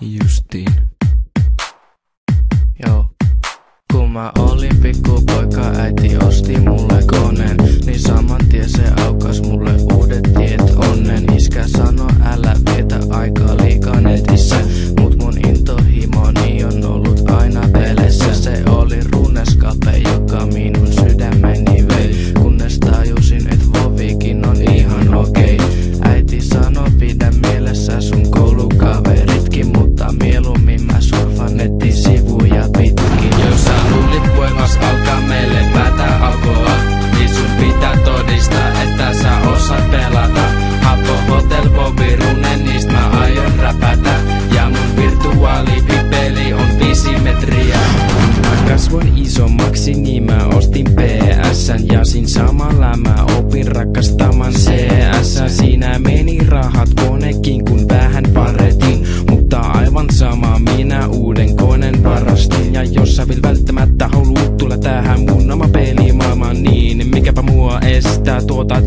Justiin. Joo. Kun mä olin pikkupoika, äiti osti mulle koneen, niin saman tien se aukas mulle uudet tiet onnen. Iskä sano älä vietä aikaa liikaa netissä, mut mun intohimoni on ollut aina peleissä. Se oli runeskape, joka minun sydämeni vei, kunnes tajusin et vovikin on ihan okei. Äiti sano pidä mielessä sun koulukaveritkin, mutta mieluummin mä surfan nettisivuja pitkin. Jos sä luulit voivas alkaa meille päätä alkoa, niin sun pitää todistaa, että sä osaat pelata. Hapo Hotel Bobby Runen, niistä mä aion räpätä, ja mun virtuaalipipeli on 5 metriä. Mä kasvoin isommaksi, niin mä ostin PS:n, ja siinä samalla mä opin rakastamaan CS. Siinä meni rahat konekin, kun vähän varetin, mutta aivan sama minä uuden koneen varastin. Ja jos sä vil välttämättä haluut tulla tähän mun oma pelimaailmaan, niin mikäpä mua estää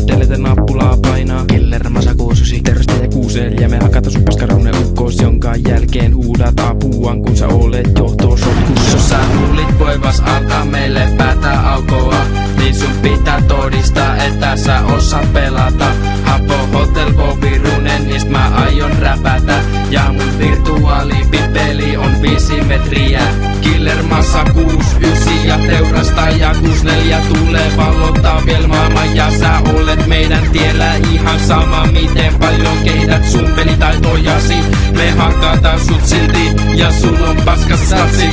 delete-nappulaa painaa. Killer Masa 69 Terveistä ja kuusel, ja me hakata sun paskarunen ukkos, jonka jälkeen huudat apuaan, kun sä olet johtosotkussa. Jos sä luulit voivas alkaa meille päätä aukoa, niin sun pitää todistaa, että sä osaat pelata. Hapo Hotel Bobby Runen, niistä mä aion räpätä, ja mun virtuaalipipeli on 5 metriä. Killer Massa 69 ja teurastaja 64 tulee vallottaa vielä maailman, ja sä olet meidän tiellä ihan sama miten paljon kehität sun pelitaitojasi. Me hakataan sut silti ja sul on paskas satsi.